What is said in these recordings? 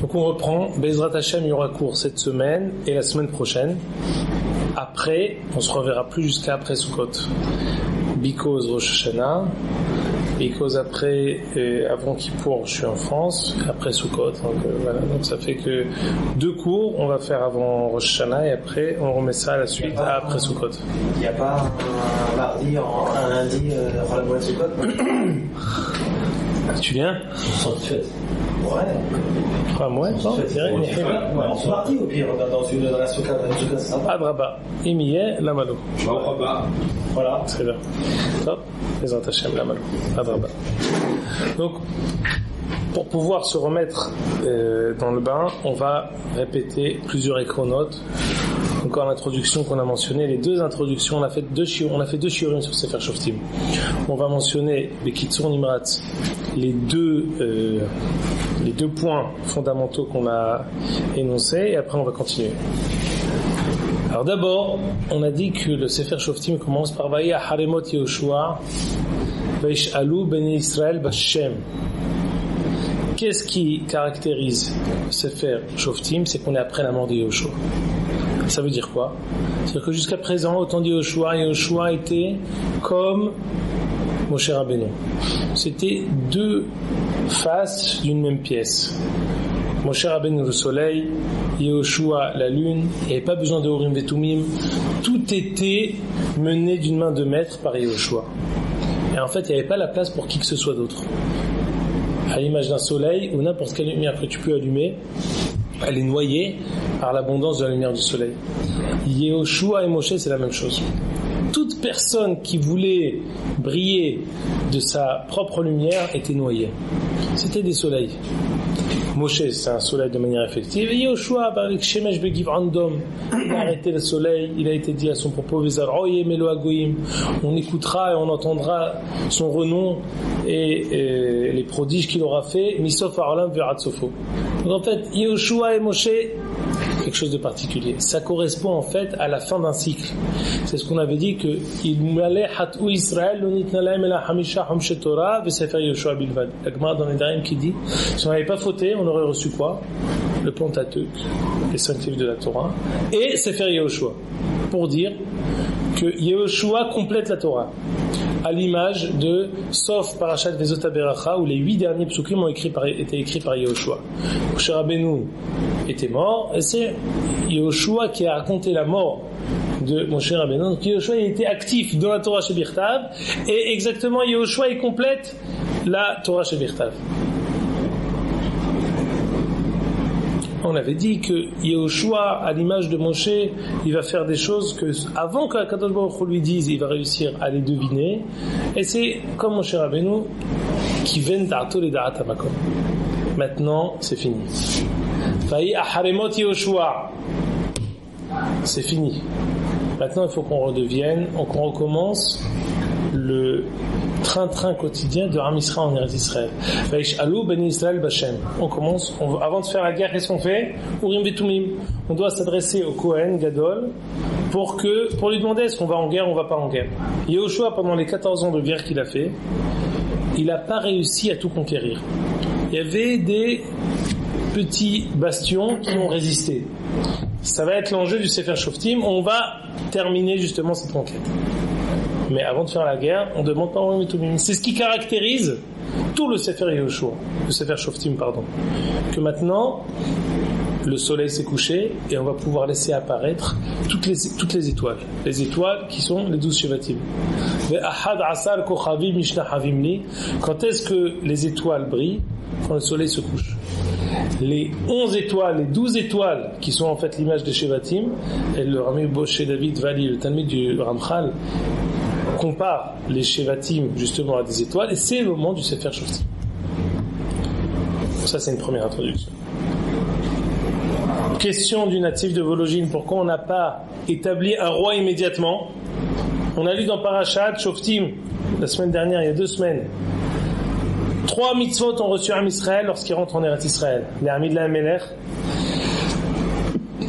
Donc on reprend, Bezrat Hashem, il y aura cours cette semaine et la semaine prochaine. Après, on se reverra plus jusqu'à après Sukkot. Because Rosh Hashanah, because après, avant Kippour, je suis en France, après Sukkot. Donc voilà, donc ça fait que 2 cours, on va faire avant Rosh Hashanah et après, on remet ça à la suite après Sukkot. Il n'y a pas un mardi, un lundi, avant la moitié de Sukkot? Tu viens? Ouais. Ah, moi, non, on se partit au pire, dans la soukha, c'est sympa. Adraba, Imiye, Lamalo. Voilà. Très bien. Top. Bezrat Hashem, Lamalo. Adraba. Donc, pour pouvoir se remettre dans le bain, on va répéter plusieurs échronotes. Encore l'introduction qu'on a mentionné, les 2 introductions, on a fait 2 shiurim sur Sefer Shoftim. On va mentionner Bekitsur Nimrat, les deux points fondamentaux qu'on a énoncés, et après on va continuer. Alors d'abord, on a dit que le Sefer Shoftim commence par Vaya Haremot Yehoshua Vaish'alu Bnei Israël Bashem. Qu'est-ce qui caractérise le Sefer Shoftim? C'est qu'on est après la mort de Yehoshua. Ça veut dire quoi? C'est-à-dire que jusqu'à présent, au temps de Yehoshua était comme Moshe Rabbeinu. C'était 2 faces d'une même pièce. Moshe Rabbeinu le soleil, Yehoshua la lune, il n'y avait pas besoin de Urim Vetumim, tout était mené d'une main de maître par Yehoshua. Et en fait, il n'y avait pas la place pour qui que ce soit d'autre. À l'image d'un soleil ou n'importe quelle lumière que tu peux allumer, elle est noyée par l'abondance de la lumière du soleil. Yehoshua et Moshe, c'est la même chose. Toute personne qui voulait briller de sa propre lumière était noyée. C'était des soleils. Moshe, c'est un soleil de manière effective. Et Yehoshua, avec Shemesh Begiv'an Dom, il a arrêté le soleil. Il a été dit à son propos, on écoutera et on entendra son renom et les prodiges qu'il aura fait. Misof Ha'olam ve'ad sofo. Donc en fait, Yehoshua et Moshe, quelque chose de particulier. Ça correspond en fait à la fin d'un cycle. C'est ce qu'on avait dit que il allait hatou Israël l'onitna lahem ela hamisha humshe Torah ve'sefer Yehoshua bilvad. La Gemara dans les Nedarim qui dit, si on n'avait pas fauté, on aurait reçu quoi? Le Pentateuque, les 5 livres de la Torah, et Sefer Yehoshua, pour dire que Yehoshua complète la Torah, à l'image de Sof Parashat Vezot Beracha, où les 8 derniers psukim ont été écrits par Yehoshua. Moshe Rabbeinu était mort, et c'est Yehoshua qui a raconté la mort de Moshe Rabbeinu. Donc Yehoshua il était actif dans la Torah Shebirtav, et exactement Yehoshua il complète la Torah Shebirtav. On avait dit que Yehoshua, à l'image de Moshe, il va faire des choses que, avant que Kadosh Baruch Hu lui dise, il va réussir à les deviner. Et c'est comme Moshe Rabbeinu, qui vient d'Arto les Da'at HaMakom. Maintenant, c'est fini. Fa'i Haremot Yehoshua. C'est fini. Maintenant, il faut qu'on redevienne, qu'on recommence le train-train quotidien de Am Yisraël en Eretz Israël. Vaish'alu Bnei Israël Bashem. On commence, avant de faire la guerre, qu'est-ce qu'on fait? Urim Vetumim. On doit s'adresser au Kohen Gadol pour lui demander est-ce qu'on va en guerre ou on va pas en guerre. Yehoshua, pendant les 14 ans de guerre qu'il a fait, il n'a pas réussi à tout conquérir. Il y avait des petits bastions qui ont résisté. Ça va être l'enjeu du Sefer Shoftim. On va terminer justement cette conquête. Mais avant de faire la guerre, on demande pas Urim Vetumim. C'est ce qui caractérise tout le Sefer Yehoshua, le Sefer Shoftim, pardon. Que maintenant, le soleil s'est couché et on va pouvoir laisser apparaître toutes les étoiles. Les étoiles qui sont les 12 Shevatim. Quand est-ce que les étoiles brillent? Quand le soleil se couche. Les 11 étoiles, les 12 étoiles qui sont en fait l'image des Shevatim, et le Rami Moshe David Vali, le Talmud du Ramchal, compare les Shevatim justement à des étoiles, et c'est le moment du Sefer Shoftim. Ça, c'est une première introduction. Question du natif de Vologine, pourquoi on n'a pas établi un roi immédiatement? On a lu dans Parashat Shoftim la semaine dernière, il y a 2 semaines, 3 mitzvot ont reçu Am Israël lorsqu'ils rentrent en Eretz Israël. Les Hamid la Melech,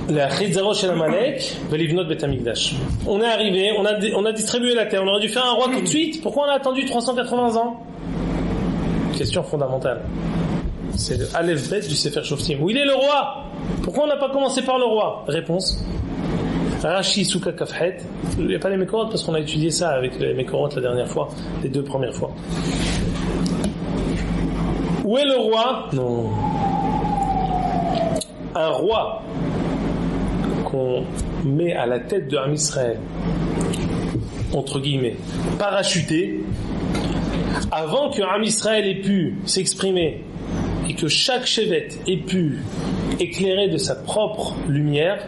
la Chitzaro Shel Amalek, Velivnot Bet Hamikdash. On est arrivé, on a distribué la terre, on aurait dû faire un roi tout de suite. Pourquoi on a attendu 380 ans? Question fondamentale. C'est le Aleph Bet du Sefer Shoftim. Où il est le roi? Pourquoi on n'a pas commencé par le roi? Réponse. Rashi Souka Kafhet. Il n'y a pas les Mekorot parce qu'on a étudié ça avec les Mekorot la dernière fois, les 2 premières fois. Où est le roi? Non. Un roi qu'on met à la tête de Am Israël, entre guillemets, parachuté, avant que Am Israël ait pu s'exprimer et que chaque chevet ait pu éclairer de sa propre lumière,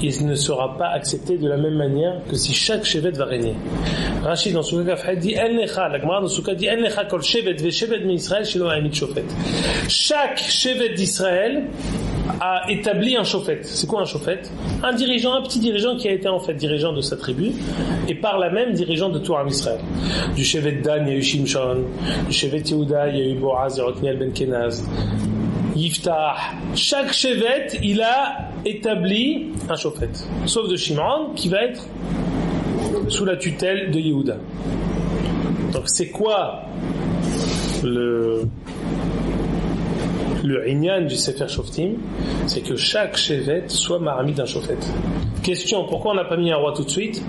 il ne sera pas accepté de la même manière que si chaque chevet va régner. Rachid dans Souka Kafhet dit la Gemara dans Souka dit kol chevet ve chevet d'Israël shelo ha'amid shofet. Chaque chevet d'Israël a établi un shofet. C'est quoi un shofet? Un dirigeant, un petit dirigeant qui a été en fait dirigeant de sa tribu et par là même dirigeant de tout Am Israël. Du chevet Dan, il y a eu Shimshon. Du chevet Yehuda, il y a eu Boaz et Otniel ben Kenaz. Yiftah. Chaque chevet, il a établi un shofet. Sauf de Shimon, qui va être sous la tutelle de Yehuda. Donc c'est quoi le inyan du Sefer Shoftim? C'est que chaque chevet soit marami d'un shofet. Question, pourquoi on n'a pas mis un roi tout de suite?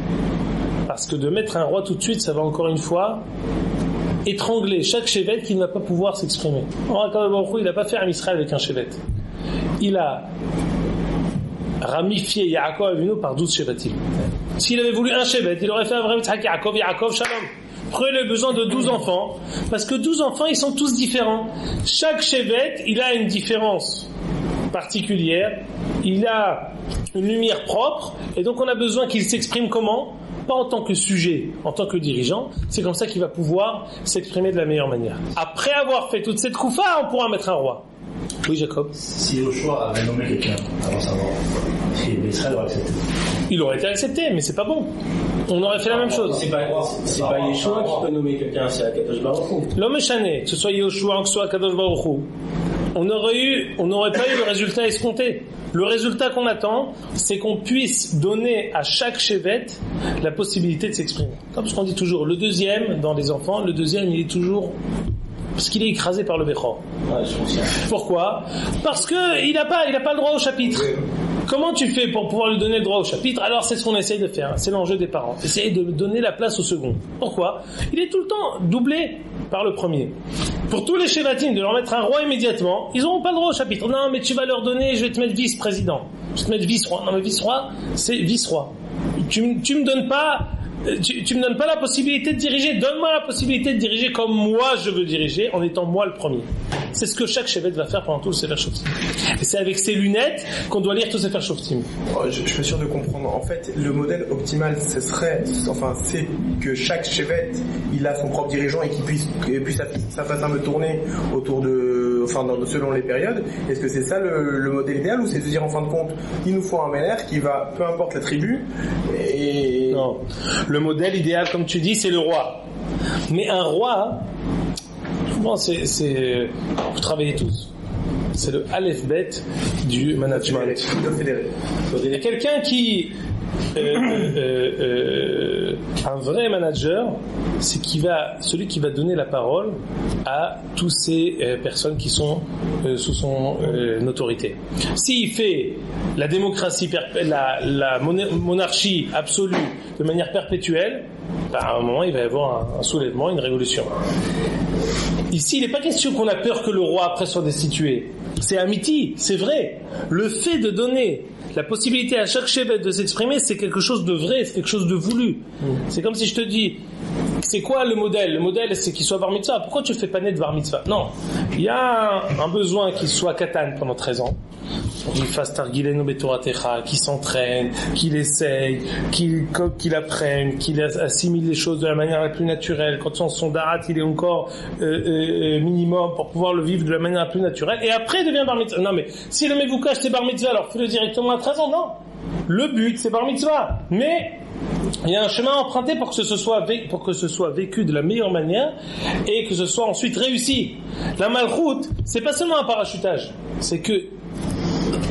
Parce que de mettre un roi tout de suite, ça va encore une fois étrangler chaque chevet qui ne va pas pouvoir s'exprimer. Il n'a pas fait un Israël avec un chevet. Il a ramifié Yaakov Avinu par 12 chevetim. S'il avait voulu un chevet, il aurait fait Avraham, Yitzhak, Yaakov, Shalom. Prenez le besoin de 12 enfants, parce que 12 enfants, ils sont tous différents. Chaque chevet, il a une différence particulière, il a une lumière propre, et donc on a besoin qu'il s'exprime comment? Pas en tant que sujet, en tant que dirigeant. C'est comme ça qu'il va pouvoir s'exprimer de la meilleure manière. Après avoir fait toute cette koufa, on pourra mettre un roi. Oui, Jacob. Si Yoshua avait nommé quelqu'un avant sa mort, Israël aurait accepté. Il aurait été accepté, mais c'est pas bon. On aurait fait la même chose. C'est pas Yeshua qui peut nommer quelqu'un, c'est Akadosh Baruch Hu. L'homme chané, que ce soit Yoshua ou que ce soit Akadosh Baruch Hu, on n'aurait pas eu le résultat escompté. Le résultat qu'on attend, c'est qu'on puisse donner à chaque chevet la possibilité de s'exprimer. Comme ce qu'on dit toujours, le deuxième, dans les enfants, le deuxième, il est toujours... Parce qu'il est écrasé par le Bechor. Pourquoi? Parce que il n'a pas le droit au chapitre. Comment tu fais pour pouvoir lui donner le droit au chapitre? Alors c'est ce qu'on essaye de faire. C'est l'enjeu des parents. Essayer de donner la place au second. Pourquoi? Il est tout le temps doublé par le premier. Pour tous les Shevatim, de leur mettre un roi immédiatement, ils n'auront pas le droit au chapitre. Non, mais tu vas leur donner, je vais te mettre vice-président. Je vais te mettre vice-roi. Non, mais vice-roi, c'est vice-roi. Tu me donnes pas... Tu me donnes pas la possibilité de diriger. Donne-moi la possibilité de diriger comme moi je veux diriger, en étant moi le premier. C'est ce que chaque chevet va faire pendant tout le Sefer Shoftim. Et c'est avec ses lunettes qu'on doit lire tout Sefer Shoftim. Je suis sûr de comprendre. En fait, le modèle optimal, c'est que chaque chevet, il a son propre dirigeant et puis ça fasse un peu tourner autour de, selon les périodes. Est-ce que c'est ça le modèle idéal, ou c'est de dire en fin de compte, il nous faut un ménère qui va, peu importe la tribu, et... Non. Le modèle idéal, comme tu dis, c'est le roi. Mais un roi, souvent c'est vous travaillez tous. C'est le Aleph Bet du management. Il y a quelqu'un qui un vrai manager, c'est celui qui va donner la parole à toutes ces personnes qui sont sous son autorité. S'il fait la démocratie, la monarchie absolue de manière perpétuelle, à un moment il va y avoir un soulèvement, une révolution. Ici, il n'est pas question qu'on a peur que le roi après soit destitué. C'est amiti, c'est vrai. Le fait de donner la possibilité à chaque chevet de s'exprimer, c'est quelque chose de vrai, c'est quelque chose de voulu. C'est comme si je te dis, c'est quoi le modèle? Le modèle, c'est qu'il soit bar mitzvah. Pourquoi tu ne fais pas naître bar mitzvah? Non. Il y a un besoin qu'il soit katan pendant 13 ans. Qu'il fasse targilenu betoratecha, qu'il s'entraîne, qu'il essaye, qu'il apprenne, qu'il assimile les choses de la manière la plus naturelle. Quand son darat, il est encore minimum pour pouvoir le vivre de la manière la plus naturelle. Et après, il devient bar mitzvah. Non, mais si le mevoukash c'est bar mitzvah, alors fais-le directement à 13 ans. Non. Le but, c'est bar mitzvah. Mais il y a un chemin emprunté pour que ce soit vécu de la meilleure manière et que ce soit ensuite réussi. La malchoute, c'est pas seulement un parachutage. C'est que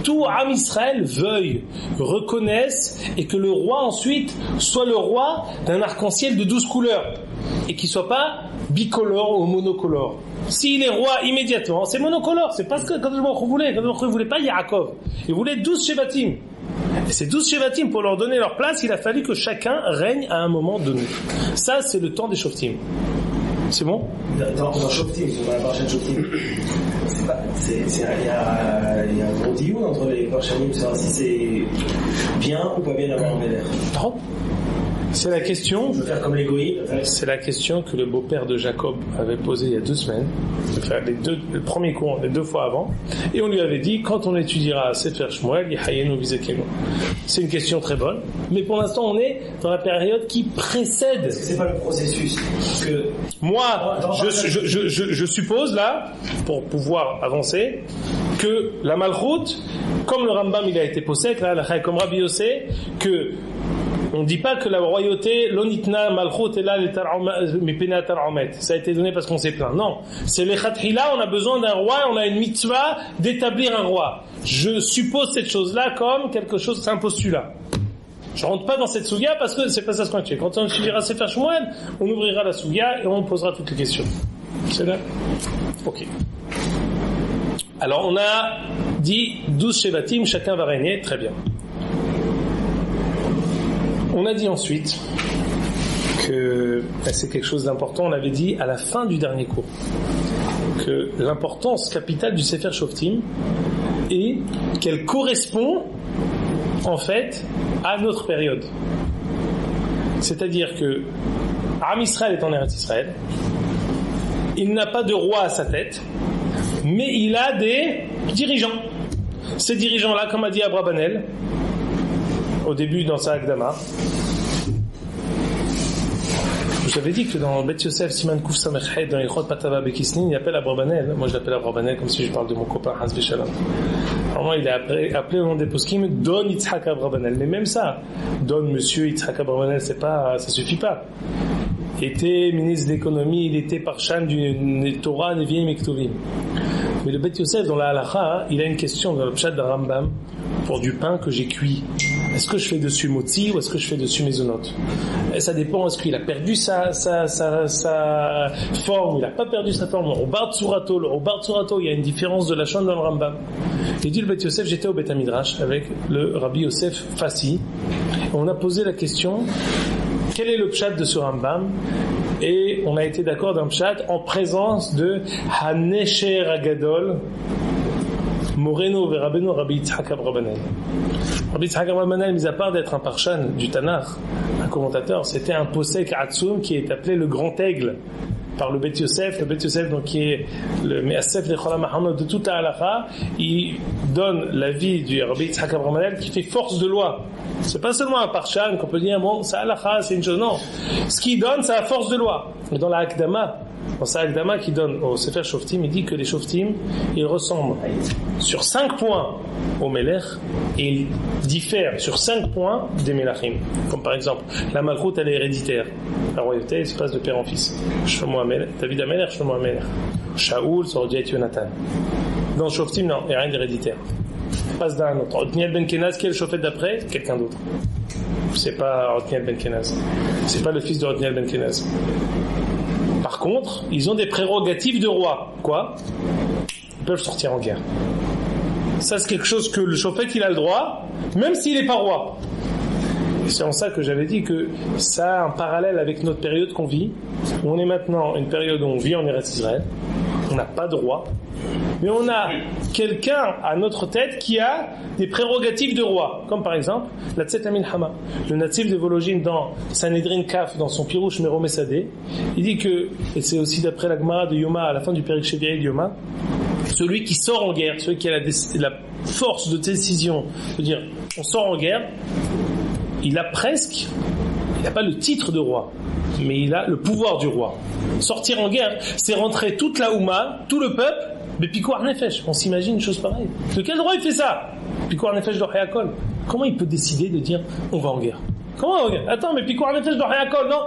tout Am Israël veuille, reconnaisse, et que le roi ensuite soit le roi d'un arc-en-ciel de 12 couleurs et qu'il soit pas bicolore ou monocolore. S'il est roi immédiatement, c'est monocolore. C'est pas ce que Kadosh Baruch Hu voulait. Kadosh Baruch Hu voulait pas Yaakov. Il voulait 12 Shevatim. Et ces 12 Shevatim, pour leur donner leur place, il a fallu que chacun règne à un moment donné. Ça, c'est le temps des Shoftim. C'est bon? Dans Shoftim, dans la parcha de Shoftim, il y a un gros dioun entre les parchanim, savoir si c'est bien ou pas bien d'avoir un Méler. Non. C'est la question. Je veux faire comme les goïs. C'est la question que le beau-père de Jacob avait posée il y a 2 semaines. De faire le premier cours, les 2 fois avant. Et on lui avait dit, quand on étudiera Sefer Shmuel, Yihayenu Vizekenu. C'est une question très bonne. Mais pour l'instant, on est dans la période qui précède. Est-ce que c'est pas le processus? Parce que moi, je suppose là, pour pouvoir avancer, que la Malchut, comme le Rambam il a été possède, là, comme Rabbi Yossé, que on ne dit pas que la royauté, l'onitna malchut et là ça a été donné parce qu'on s'est plaint. Non, c'est les khatkhila, on a besoin d'un roi, on a une mitzvah d'établir un roi. Je suppose cette chose-là comme quelque chose, c'est un postulat. Je rentre pas dans cette souga parce que c'est pas ça ce qu'on fait. Quand on étudiera Sefer Shmuel, on ouvrira la souga et on posera toutes les questions. C'est là? Ok. Alors on a dit 12 Shevatim, chacun va régner, très bien. On a dit ensuite que c'est quelque chose d'important. On avait dit à la fin du dernier cours que l'importance capitale du Sefer Shoftim est qu'elle correspond en fait à notre période. C'est-à-dire que Am Israël est en Eretz Israël, il n'a pas de roi à sa tête, mais il a des dirigeants. Ces dirigeants-là, comme a dit Abrabanel, au début dans sa Akdama. Je vous avais dit que dans Bet Yosef Siman Kuf Samechet dans Ilchot Patava Bekisnin, il appelle Abrabanel. Moi je l'appelle Abrabanel comme si je parle de mon copain Hans Veshalom. Normalement il est appelé au nom des poskim Don Yitzhak Abrabanel. Mais même ça, Don Monsieur Yitzhak Abrabanel, ça suffit pas. Il était ministre de l'économie, il était parchan du Torah, Nevi'im et Ktuvim. Mais le Bet Yosef dans la Halacha, il a une question dans le Pshat de Rambam pour du pain que j'ai cuit. Est-ce que je fais dessus motzi ou est-ce que je fais dessus mezonot? Et ça dépend, est-ce qu'il a perdu sa forme ou il n'a pas perdu sa forme. Au Bar Tsurato, il y a une différence de la chaîne dans le Rambam. Il dit le Bet Yosef, j'étais au Bet Midrash avec le Rabbi Yosef Fassi. On a posé la question, quel est le pshat de ce Rambam? Et on a été d'accord d'un pshat en présence de Hanesher Agadol, Moreno Verabeno Rabbi Yitzhak Abrabanel. Rabbi Yitzhak Abrabanel, mis à part d'être un parchan du Tanakh, un commentateur, c'était un posek Atzum qui est appelé le grand aigle par le Bet Yosef. Le Bet Yosef, donc, qui est le Me'asef de Cholam Mahamod de toute la halakha, il donne l'avis du Rabbi Yitzhak Abrabanel qui fait force de loi. C'est pas seulement un parchan qu'on peut dire, bon, c'est halakha, c'est une chose, non. Ce qu'il donne, c'est la force de loi. Et dans la Akdama, dans sa Akdama qui donne au Sefer Shoftim, il dit que les Shoftim, ils ressemblent sur 5 points au Melech et ils diffèrent sur 5 points des Melachim. Comme par exemple, la Malchut, elle est héréditaire. La royauté, elle se passe de père en fils. Shlomo HaMelech, David HaMelech, Shlomo HaMelech. Shaoul, ça aurait dû être Yonatan. Dans Shoftim, non, il n'y a rien d'héréditaire. Passe d'un autre. Otniel Ben Kenaz, qui est le Shofet d'après? Quelqu'un d'autre. C'est pas Otniel Ben Kenaz. C'est pas le fils de Otniel Ben Kenaz. Par contre, ils ont des prérogatives de roi. Quoi? Ils peuvent sortir en guerre. Ça, c'est quelque chose que le Shofet, il a le droit, même s'il n'est pas roi. Et c'est en ça que j'avais dit que ça a un parallèle avec notre période qu'on vit, où on est maintenant une période où on vit en Eretz Israël, on n'a pas de roi, mais on a quelqu'un à notre tête qui a des prérogatives de roi, comme par exemple la Tzet HaMilchama. Le natif de Vologine dans Sanhedrin Kaf, dans son Pirouche Meromé Sadeh, il dit que, et c'est aussi d'après la Gemara de Yoma, à la fin du Périk Shevi'ah de Yoma, celui qui sort en guerre, celui qui a la force de décision, de dire on sort en guerre, il n'a pas le titre de roi, mais il a le pouvoir du roi. Sortir en guerre, c'est rentrer toute la Ouma, tout le peuple, mais Pikuar Nefesh. On s'imagine une chose pareille. De quel droit il fait ça? Pikuar Nefesh de Hayakol. Comment il peut décider de dire on va en guerre? Comment on va en guerre? Attends, mais Pikuar Nefesh de Hayakol, non?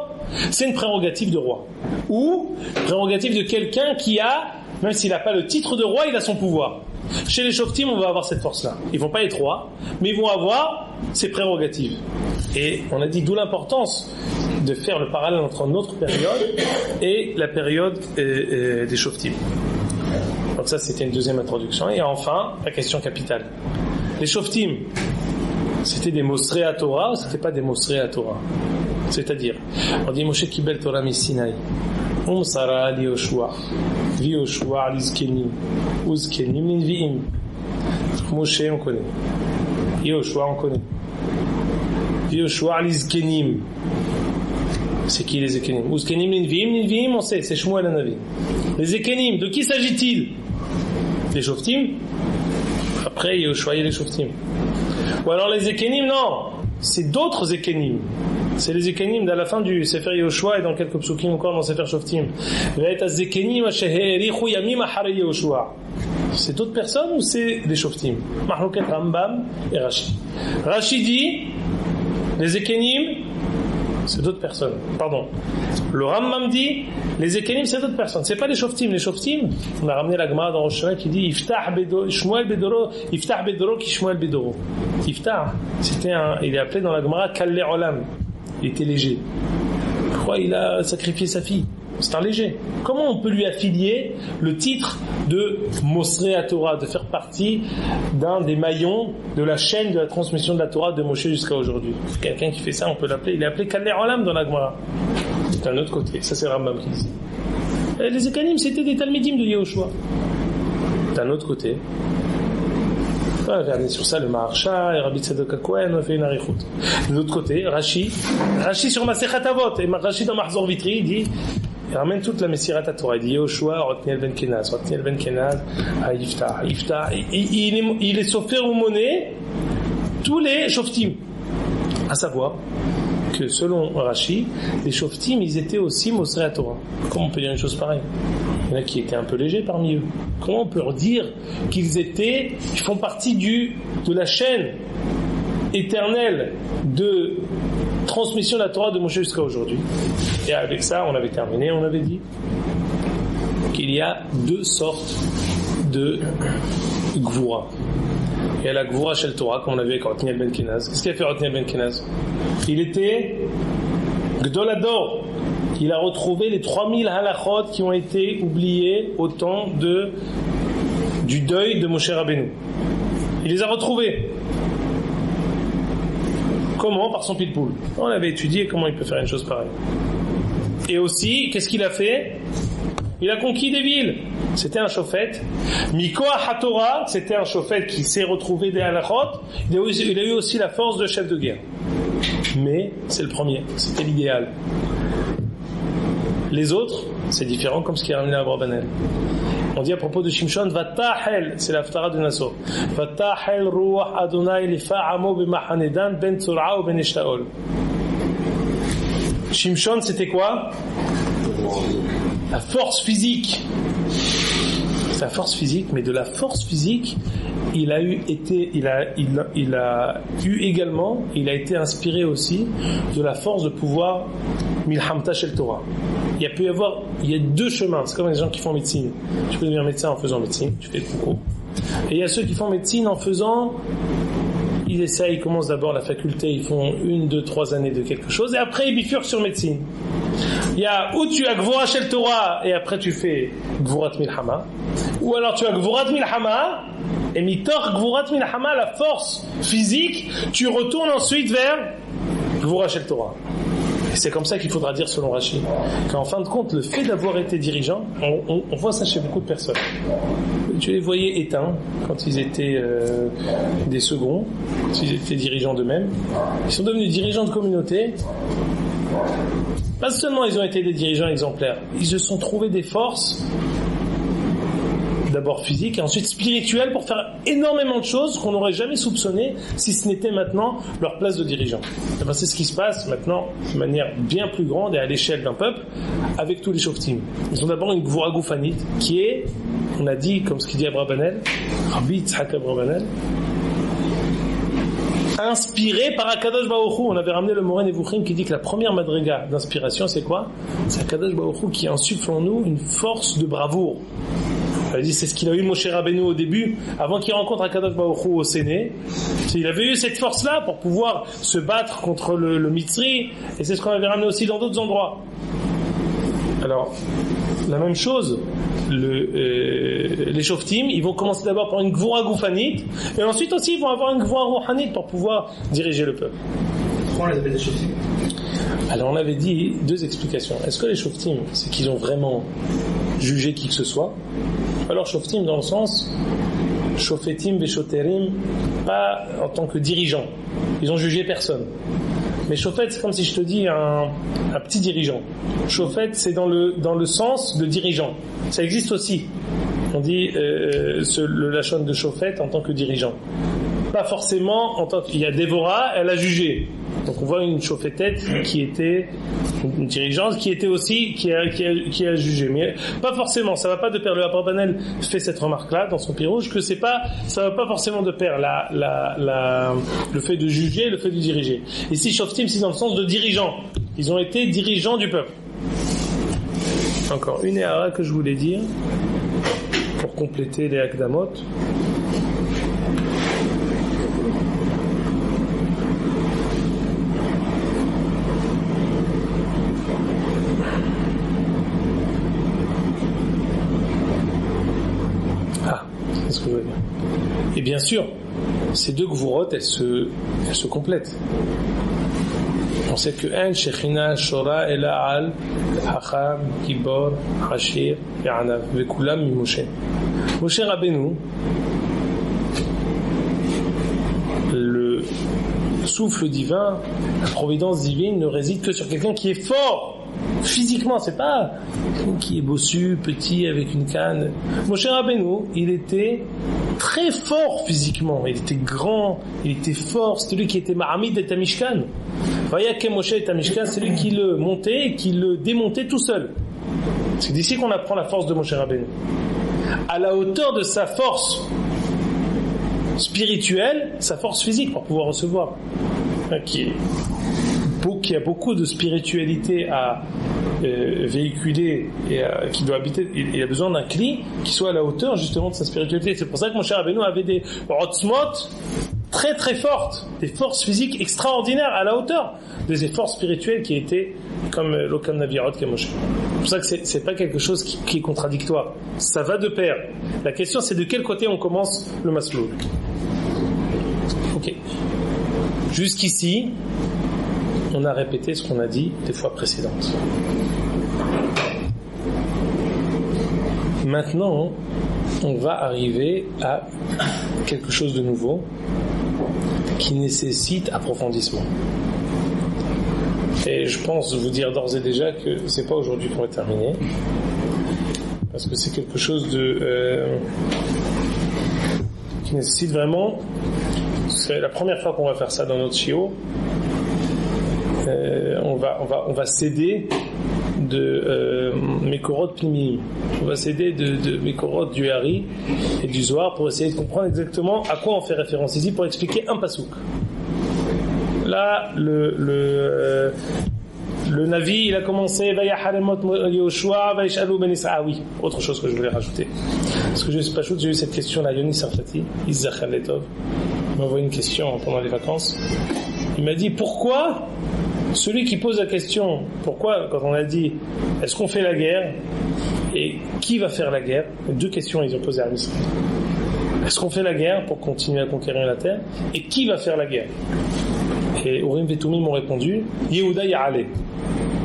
C'est une prérogative de roi. Ou prérogative de quelqu'un qui a, même s'il n'a pas le titre de roi, il a son pouvoir. Chez les Shoftim, on va avoir cette force-là. Ils vont pas être rois, mais ils vont avoir ces prérogatives. Et on a dit d'où l'importance de faire le parallèle entre notre période et la période des Shoftim. Donc ça, c'était une deuxième introduction. Et enfin, la question capitale. Les Shoftim, c'était des Mosrei à Torah ou c'était pas des Mosrei à Torah? C'est-à-dire, on dit Moshe Kibel Torah Misinaï, Sara li Yoshua, vi Yoshua li Zkenim, ou Zkenim li Nvi'im. Moshe, on connaît. Yoshua, on connaît. Vi Yoshua li Zkenim. C'est qui les Zkenim? Ou Zkenim li Nvi'im? Li Nvi'im, on sait, c'est Shmuel Hanavi. Les Zkenim, de qui s'agit-il? Les Shoftim? Après, Yoshua et les Shoftim. Ou alors les Zkenim, non, c'est d'autres Zkenim. C'est les Zkenim d'à la fin du Sefer Yoshua et dans quelques psukim encore dans Sefer Shoftim. C'est d'autres personnes ou c'est les Shoftim? Mahlouket Rambam et Rashi. Rashi dit les Zkenim, c'est d'autres personnes. Pardon. Le Rambam dit les Zkenim, c'est d'autres personnes. C'est pas les Shoftim. Les Shoftim, on a ramené la Gemara dans Rosh Hashanah qui dit Iftah Shmuel Bedoro, Iftah Bedoro ki Shmuel Bedoro. Iftah, il est appelé dans la Gemara Kalle Olam. Il était léger. Pourquoi il a sacrifié sa fille? C'est un léger. Comment on peut lui affilier le titre de Mosrei à Torah, de faire partie d'un des maillons de la chaîne de la transmission de la Torah de Moshe jusqu'à aujourd'hui? Quelqu'un qui fait ça, on peut l'appeler. Il est appelé Kalle Olam dans la Gemara. D'un autre côté, ça c'est Rambam qui dit. Et les Zekanim, c'était des Talmidim de Yehoshua. D'un autre côté, regardez sur ça le Maharsha et Rabbi Tzadok HaKohen ont fait une arichut. De l'autre côté, Rashi sur Masechet Avot, et Rashi dans Mahzor Vitri, il dit, il ramène toute la Messirat Torah, il dit Yehoshua, Rotniel Ben Kenaz, à Yiftah, il est sofer ou monnaie tous les Shoftim. À savoir que selon Rashi, les Shoftim, ils étaient aussi Mosrei à Torah. Comment on peut dire une chose pareille? Il y en a qui étaient un peu légers parmi eux. Comment on peut leur dire qu'ils font partie de la chaîne éternelle de transmission de la Torah de Moshe jusqu'à aujourd'hui? Et avec ça, on avait terminé, on avait dit qu'il y a deux sortes de Gvura. Il y a la Gvura Shel Torah, comme on avait avec Rotniel Ben Kenaz. Qu'est-ce qu'il a fait Rotniel Ben Kenaz? Il était Gdolador. Il a retrouvé les 3000 halachot qui ont été oubliés au temps du deuil de Moshe Rabbeinu. Il les a retrouvés. Comment? Par son pitbull. On avait étudié comment il peut faire une chose pareille. Et aussi, qu'est-ce qu'il a fait? Il a conquis des villes. C'était un chauffette. Mikoach HaTorah, c'était un chauffette qui s'est retrouvé des halachot. Il a eu aussi la force de chef de guerre. Mais c'est le premier. C'était l'idéal. Les autres, c'est différent, comme ce qui est ramené à Abrabanel. On dit à propos de Shimshon, Vatahel, c'est l'Haftara de Nassau. Vatahel ruach Adonai lifa'amo b'mahanedan ben tzur'a ou ben eshtaol. Shimshon, c'était quoi? La force physique. C'est la force physique, mais de la force physique, il a été inspiré aussi de la force de pouvoir Milhamta Shel Torah. Il y a deux chemins. C'est comme les gens qui font médecine. Tu peux devenir médecin en faisant médecine, tu fais le concours. Et il y a ceux qui font médecine en faisant, ils commencent d'abord la faculté, ils font 1, 2, 3 années de quelque chose, et après ils bifurquent sur médecine. Il y a où tu as Gvura Shel Torah, et après tu fais Gvurat Milhama, ou alors tu as Gvurat Milhama, et mitor Gvurat Milhama, la force physique, tu retournes ensuite vers Gvura Shel Torah. Et c'est comme ça qu'il faudra dire selon Rashi, qu'en fin de compte, le fait d'avoir été dirigeant, on voit ça chez beaucoup de personnes. Tu les voyais éteints quand ils étaient des seconds, quand ils étaient dirigeants d'eux-mêmes. Ils sont devenus dirigeants de communauté. Pas seulement ils ont été des dirigeants exemplaires, ils se sont trouvés des forces, d'abord physiques et ensuite spirituelles, pour faire énormément de choses qu'on n'aurait jamais soupçonnées si ce n'était maintenant leur place de dirigeant. Et ben c'est ce qui se passe maintenant de manière bien plus grande et à l'échelle d'un peuple avec tous les Shoftim. Ils ont d'abord une Gvura Goufanite qui est, on a dit, comme ce qu'il dit Abrabanel, Rabbi Yitzhak Abrabanel, inspiré par Akadosh Baruch Hu. On avait ramené le Moreh Nevuchim qui dit que la première madriga d'inspiration, c'est quoi? C'est Akadosh Baruch Hu qui insuffle en nous une force de bravoure. Il dit, c'est ce qu'il a eu Moshe Rabbeinu au début, avant qu'il rencontre Akadosh Baruch Hu au Séné. Il avait eu cette force-là pour pouvoir se battre contre le Mitzri, et c'est ce qu'on avait ramené aussi dans d'autres endroits. Alors, la même chose, les Shoftim, ils vont commencer d'abord par une Gvura Goufanit, et ensuite aussi ils vont avoir une Gvura Rouhanit pour pouvoir diriger le peuple. Pourquoi on les appelle des Shoftim? Alors on avait dit deux explications. Est-ce que les Shoftim, c'est qu'ils ont vraiment jugé qui que ce soit? Alors Shoftim dans le sens Shofetim Veshoterim, pas en tant que dirigeant. Ils ont jugé personne. Mais Shofet, c'est comme si je te dis un petit dirigeant. Shofet, c'est dans le sens de dirigeant. Ça existe aussi. On dit le lachon de Shofet en tant que dirigeant. Pas forcément en tant qu'il y a Dévorah, elle a jugé. Donc on voit une Shofetette qui était une dirigeante qui était aussi qui a jugé, mais pas forcément. Ça va pas de pair. Le Abrabanel fait cette remarque-là dans son pirouge que ça va pas forcément de pair le fait de juger et le fait de diriger. Ici Shoftim, c'est dans le sens de dirigeant. Ils ont été dirigeants du peuple. Encore une éhara que je voulais dire pour compléter les Akdamot. C'est ce que je veux dire. Et bien sûr, ces deux gvurot, elles se complètent. On sait que un Shechina Shora Ela Al Hacham Gibor Hashir Ve'anav Ve'kulam Mi Moshe. Moshe Rabbeinu, le souffle divin, la providence divine ne réside que sur quelqu'un qui est fort. Physiquement, c'est pas qui est bossu, petit, avec une canne. Moshe Rabbeinu, il était très fort physiquement, il était grand, il était fort, c'était lui qui était Mahamid et Tamishkan. Vayakem Moshe et Tamishkan, c'est lui qui le montait et qui le démontait tout seul. C'est d'ici qu'on apprend la force de Moshe Rabbeinu. À la hauteur de sa force spirituelle, sa force physique pour pouvoir recevoir. Qui a beaucoup de spiritualité à véhiculer et qui doit habiter, il a besoin d'un cli qui soit à la hauteur justement de sa spiritualité. C'est pour ça que Moshe Rabbeinu avait des otzmot très très fortes, des forces physiques extraordinaires à la hauteur des efforts spirituels qui étaient comme l'Okam Navirot qu'est Moshe. C'est pour ça que c'est pas quelque chose qui est contradictoire. Ça va de pair. La question c'est de quel côté on commence le masloul. Ok. Jusqu'ici, on a répété ce qu'on a dit des fois précédentes. Maintenant, on va arriver à quelque chose de nouveau qui nécessite approfondissement. Et je pense vous dire d'ores et déjà que c'est pas aujourd'hui qu'on va terminer, parce que c'est quelque chose qui nécessite vraiment. C'est la première fois qu'on va faire ça dans notre shiur. On va céder de Mekorot Pnimim. On va céder de Mekorot du Hari et du Zohar pour essayer de comprendre exactement à quoi on fait référence ici pour expliquer un pasouk. Là, le Navi, il a commencé Vayaharemot Yoshua Vaishalu Ben Israël. Ah oui, autre chose que je voulais rajouter. Parce que j'ai eu cette question là, Yoni Sarfati, Izzachar Letov. Il m'a envoyé une question pendant les vacances. Il m'a dit pourquoi celui qui pose la question, pourquoi quand on a dit est-ce qu'on fait la guerre et qui va faire la guerre, deux questions ils ont posées à Israël. Est-ce qu'on fait la guerre pour continuer à conquérir la terre et qui va faire la guerre? Et Urim Vetumim m'ont répondu Yehuda Ya'ale.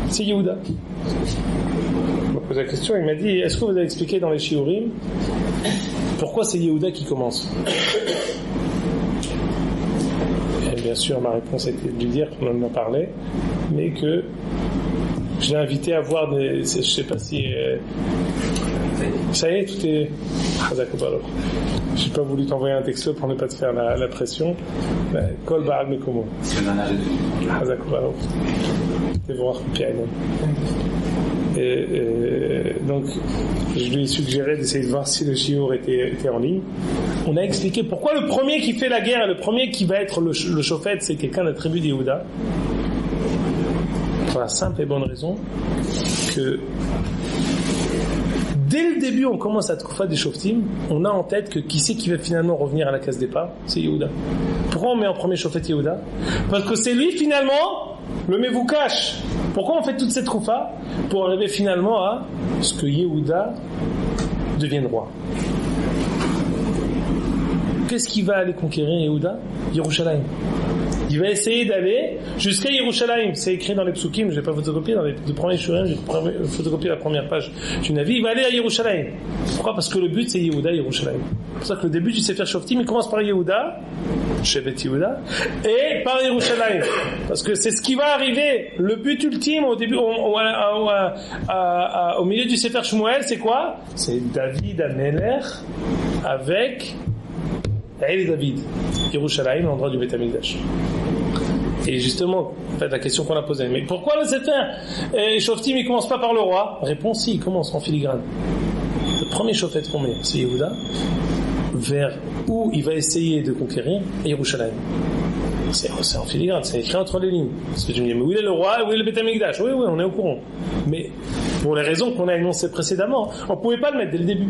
C'est Yehuda. Il m'a posé la question, il m'a dit est-ce que vous avez expliqué dans les Shiurim pourquoi c'est Yehuda qui commence? Bien sûr, ma réponse était de lui dire qu'on en a parlé, mais que je l'ai invité à voir des... Je sais pas si... ça y est, tout est... J'ai pas voulu t'envoyer un texto pour ne pas te faire la pression. Kol Ba'al Mekomo. Donc, je lui ai suggéré d'essayer de voir si le shiur était en ligne. On a expliqué pourquoi le premier qui fait la guerre, le premier qui va être le Shofet, c'est quelqu'un de la tribu d'Yehuda. Pour la simple et bonne raison que dès le début, on commence à Tkufa des Shoftim, on a en tête que qui c'est qui va finalement revenir à la case départ? C'est Yehuda. Pourquoi on met en premier Shofet Yehuda? Parce que c'est lui finalement le Mevoukash. Pourquoi on fait toute cette Tkufa? Pour arriver finalement à ce que Yehuda devienne roi. Qu'est-ce qu'il va aller conquérir Yehuda? Yerushalayim. Il va essayer d'aller jusqu'à Yerushalayim. C'est écrit dans les psukim, je vais pas photocopier, dans les deux premiers shurim, j'ai photocopié la première page du Navi. Il va aller à Yerushalayim. Pourquoi? Parce que le but c'est Yehuda, Yerushalayim. C'est pour ça que le début du Sefer Shoftim, il commence par Yehuda, Shevet Yehuda, et par Yerushalayim. Parce que c'est ce qui va arriver. Le but ultime au début, au milieu du Sefer Shmuel, c'est quoi? C'est David Amelech avec El David, Yerushalayim, l'endroit du Beth Amikdash. Et justement, en fait, la question qu'on a posée, mais pourquoi le Sefer Shoftim, il commence pas par le roi? Réponse, si, il commence en filigrane. Le premier Shofet qu'on met, c'est Yehuda, vers où il va essayer de conquérir Yerushalayim. C'est en filigrane, c'est écrit entre les lignes. Parce que tu me dis, mais où est le roi, où est le Beth Amikdash? Oui, on est au courant. Mais, pour les raisons qu'on a énoncées précédemment, on pouvait pas le mettre dès le début.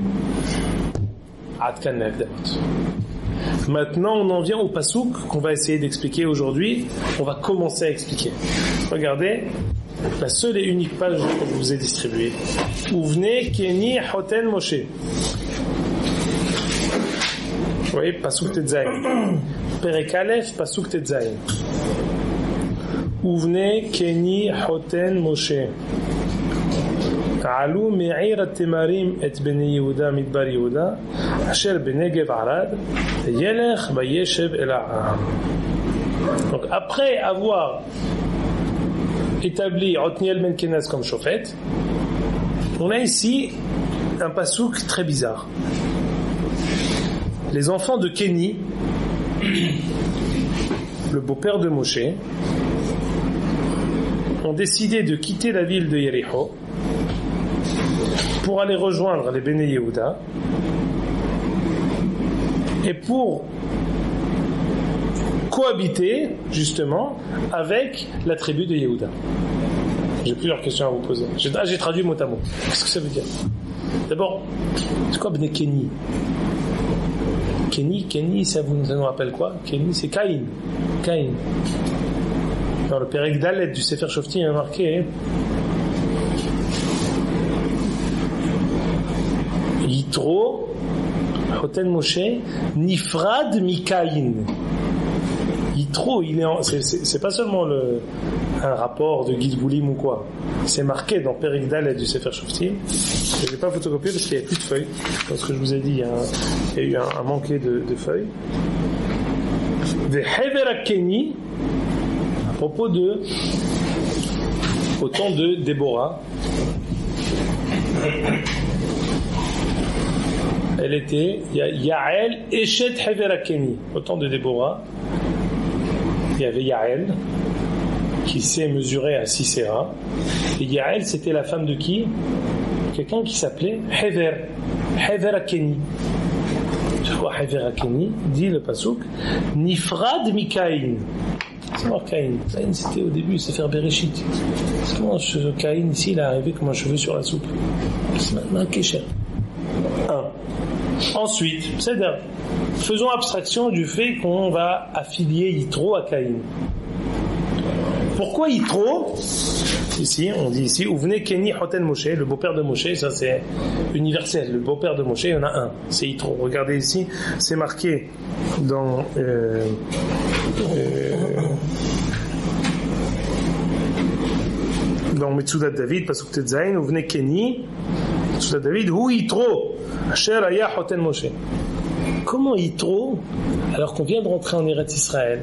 Adkan Nagdamot. Maintenant, on en vient au pasouk qu'on va essayer d'expliquer aujourd'hui. On va commencer à expliquer. Regardez, la seule et unique page que je vous ai distribuée. Ouvnei Keni Hoten Moshe. Vous voyez, pasouk Tetzaïn. Perek Aleph, pasouk Tetzaïn. Ouvnei Keni Hoten Moshe. עלו מעיר התמרים את בני יהודה מדבר יהודה אשר בנגב ערד ילך וישב אל העם. Donc après avoir établi Otniel ben Kenaz comme Shofet, on a ici un pasouk très bizarre. Les enfants de Kéni, le beau-père de Moshe, ont décidé de quitter la ville de Yericho pour aller rejoindre les Béné Yehuda et pour cohabiter justement avec la tribu de Yehuda. J'ai plusieurs questions à vous poser. J'ai traduit mot à mot. Qu'est-ce que ça veut dire? D'abord, c'est quoi Béné Kéni? Kéni, ça nous rappelle quoi? Kéni, c'est Caïn. Dans le Perek Dalet du Sefer Shoftim, il y a marqué Yitro, Hoten Moshe, Nifrad Mikaïn. Yitro, c'est pas seulement un rapport de Guide Goulim ou quoi. C'est marqué dans Perek Dalet du Sefer Shoftim. Je l'ai pas photocopié parce qu'il n'y avait plus de feuilles. Parce que je vous ai dit, il y a eu un manqué de feuilles. De Hever Keni, à propos au temps de Déborah. Elle était Yael Eshet Heverakeni. Au temps de Déborah, il y avait Yael qui s'est mesurée à Sisera. Et Yael, c'était la femme de qui? Quelqu'un qui s'appelait Heverakeni. C'est quoi Heverakeni? Dit le pasouk Nifrad Mikaïn. C'est mort Caïn. Caïn, c'était au début, c'est faire Bereshit. Comment Caïn, ici, il est arrivé comme un cheveu sur la soupe? C'est maintenant un kécher. Ensuite, c'est-à-dire, faisons abstraction du fait qu'on va affilier Yitro à Caïn. Pourquoi Yitro? Ici, on dit ici, Ouvnei Keni Hoten Moshe, le beau-père de Moshe, ça c'est universel, le beau-père de Moshe, il y en a un, c'est Yitro. Regardez ici, c'est marqué dans Metzudat David, Pasuk Tetzaïn, Ouvnei Keni, Metzudat David, Hu Yitro, Asher Aya Hoten Moshe. Comment Yitro, alors qu'on vient de rentrer en Eretz Israël,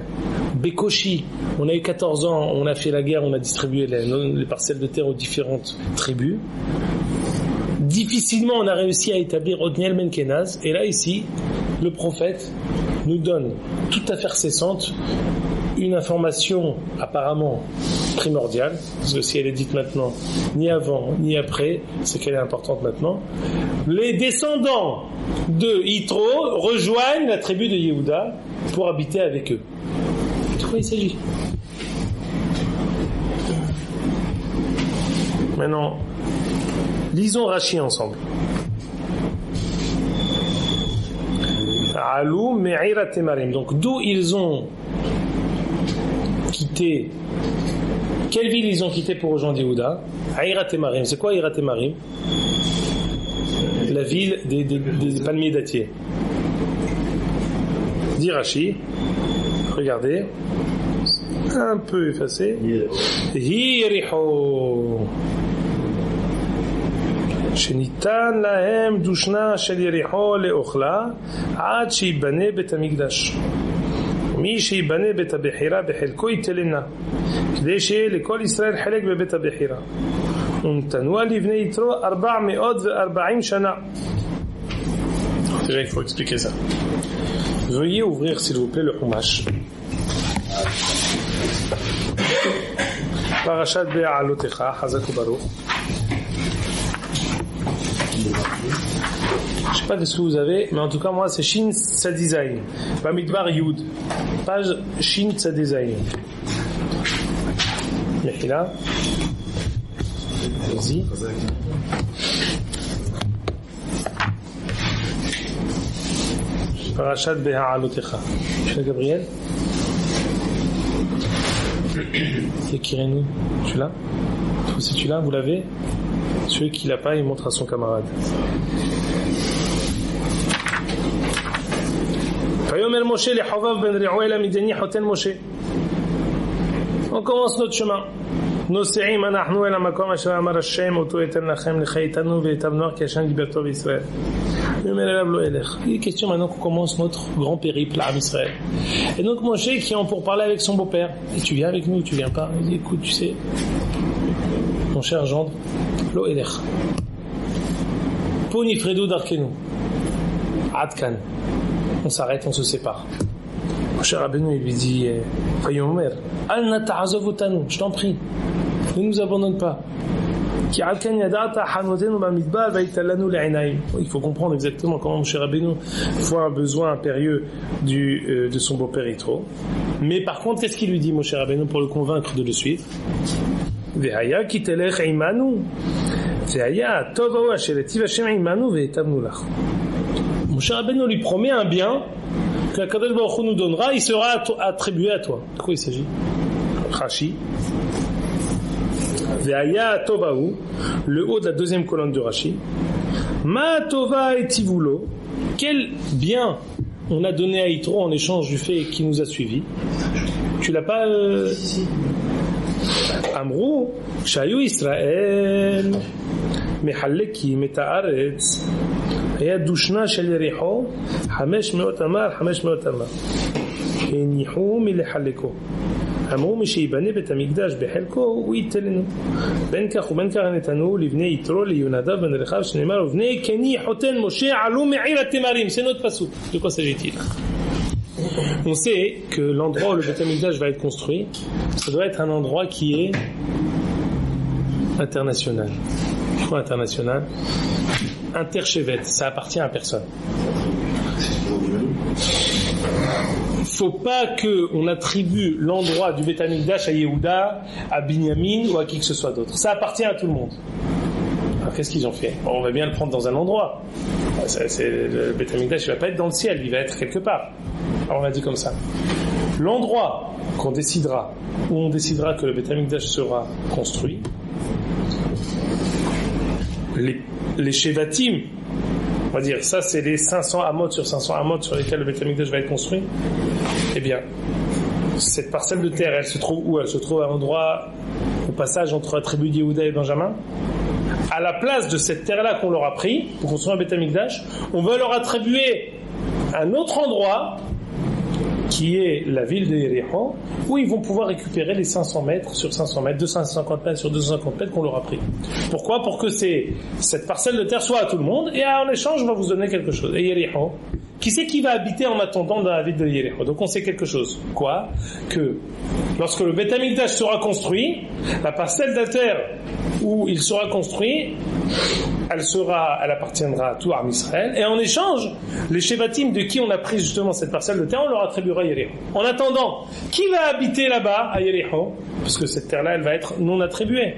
Bekoshi, on a eu 14 ans, on a fait la guerre, on a distribué les parcelles de terre aux différentes tribus. Difficilement on a réussi à établir Otniel ben Kenaz, et là ici, le prophète nous donne, tout à fait cessante, une information apparemment primordiale, parce que si elle est dite maintenant, ni avant, ni après, c'est qu'elle est importante maintenant. Les descendants de Yitro rejoignent la tribu de Yehuda pour habiter avec eux. De quoi il s'agit? Maintenant, lisons Rashi ensemble. Alou Me'ira Temarim. Donc d'où ils ont quitté, quelle ville ils ont quitté pour rejoindre Yehuda? Aïra Temarim. C'est quoi Aïra Temarim? La ville des palmiers dattiers. Dit Rashi, regardez, un peu effacé. Yericho. שניתן להם דושנה של יריחו לאוכלה עד שיבנה בית המקדש. מי שיבנה בית הבחירה בחלקו ייתלנה, כדי שיהיה לכל ישראל חלק בבית הבחירה. ונתנוע לבני יתרו 440 שנה. Déjà, il faut expliquer ça. Veuillez ouvrir, s'il vous plaît, le Chumash. Parashat Be'alotecha, Hazak Ubaruch. Je sais pas ce que vous avez, mais en tout cas, moi, c'est Shin Tzadizayin. Bamidbar Yud. Page Shin Tzadizayin. Mechila. Allez-y. Parashat Be'alotecha. Chez Gabriel. C'est Kirenu. Celui-là? C'est celui-là, vous l'avez? Celui qui l'a pas, il montre à son camarade. On commence notre chemin. נוסעים אנחנו אל המקום אשר אמר השם אותו אתן לכם לחייתנו והטבנו כי השם דיברתו בישראל. Il est question maintenant qu'on commence notre grand périple à Israël. Et donc Moshe qui est pour parler avec son beau-père. Et tu viens avec nous ou tu viens pas? Il dit écoute, tu sais, mon cher gendre, lo elech. Poni fredo darkenu. Adkan. On s'arrête, on se sépare. Moshe Rabbeinu il lui dit Fayomer, al nata'azov otanu, je t'en prie, ne nous abandonne pas. Il faut comprendre exactement comment Moshe Rabbeinu voit un besoin impérieux de son beau-père Yitro. Mais par contre, qu'est-ce qu'il lui dit Moshe Rabbeinu pour le convaincre de le suivre? Moshe Rabbeinu lui promet un bien que Kadosh Baruch Hu nous donnera, il sera attribué à toi. De quoi il s'agit? Rashi. Ve'aya tovahu, le haut de la deuxième colonne de Rashi. Ma tova et tivulo, quel bien on a donné à Yitro en échange du fait qu'il nous a suivis. Tu l'as pas Amrou, Shayu Israël, Mehalleki, Metaaretz, היה דושנה של יריחו 500 אמר 500 אמר הניחו מלחלקו אמרו מי שיבנה בית המקדש בחלקו הוא ייתן לנו בין כך ובין כך נתנו לבני יתרו ליונדב בן רחב שנאמר ובני קני חותן משה עלו מעיר התמרים. C'est notre passouk. De quoi s'agit-il? On sait que l'endroit où le Beit HaMikdash va être construit, ça doit être un endroit qui est international. Pourquoi international? Interchevet, ça appartient à personne. Faut pas qu'on attribue l'endroit du Beit HaMikdash à Yehuda, à Binyamin ou à qui que ce soit d'autre. Ça appartient à tout le monde. Alors qu'est-ce qu'ils ont fait? Bon, on va bien le prendre dans un endroit. Le Beit HaMikdash il va pas être dans le ciel, il va être quelque part. Alors on a dit comme ça. L'endroit qu'on décidera, où on décidera que le Beit HaMikdash sera construit, les Shevatim, on va dire, ça c'est les 500 amot sur 500 amot sur lesquels le Beit HaMikdash va être construit. Eh bien, cette parcelle de terre, elle se trouve où? Elle se trouve à un endroit, au passage entre la tribu d'Yehuda et Benjamin. À la place de cette terre-là qu'on leur a pris pour construire un Beit HaMikdash, on va leur attribuer un autre endroit qui est la ville de Yericho, où ils vont pouvoir récupérer les 500 mètres sur 500 mètres, 250 mètres sur 250 mètres qu'on leur a pris. Pourquoi? Pour que cette parcelle de terre soit à tout le monde, et en échange, on va vous donner quelque chose. Et Yericho, qui c'est qui va habiter en attendant dans la ville de Yericho? Donc on sait quelque chose. Quoi? Que lorsque le Beit HaMikdash sera construit, la parcelle de terre où il sera construit, elle appartiendra à tout Am Israël, et en échange, les Shevatim de qui on a pris justement cette parcelle de terre, on leur attribuera Yericho. En attendant, qui va habiter là-bas à Yericho? Parce que cette terre-là, elle va être non attribuée.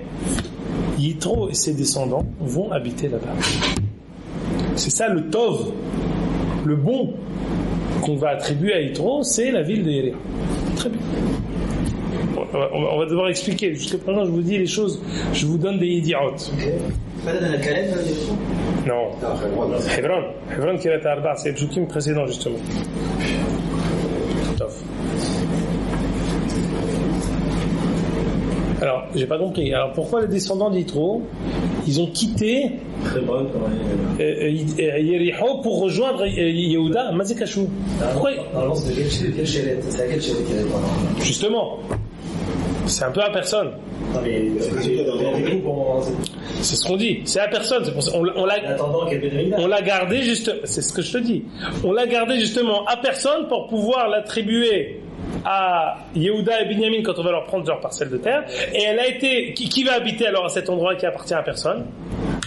Yitro et ses descendants vont habiter là-bas. C'est ça le Tov, le bon. qu'on va attribuer à Yitro, c'est la ville de Yericho. Très bien. On va devoir expliquer. Jusqu'à présent, je vous dis les choses, je vous donne des idiots. Non. Hebron qui est à Arba, c'est le Psukim précédent, justement. Alors, j'ai pas compris. Alors, pourquoi les descendants d'Yitro, ils ont quitté Yericho pour rejoindre Yehuda, Mazekashou? Pourquoi? Normalement, c'est quelle chelette? C'est à quelle chelette qu'il y avait? Justement. C'est un peu à personne. Non, mais c'est ce qu'on dit. C'est à personne. C'est pour ça. On l'a gardé juste. C'est ce que je te dis. On l'a gardé justement à personne pour pouvoir l'attribuer à Yehuda et Binyamin quand on va leur prendre leur parcelle de terre. Et elle a été. Qui va habiter alors à cet endroit qui appartient à personne?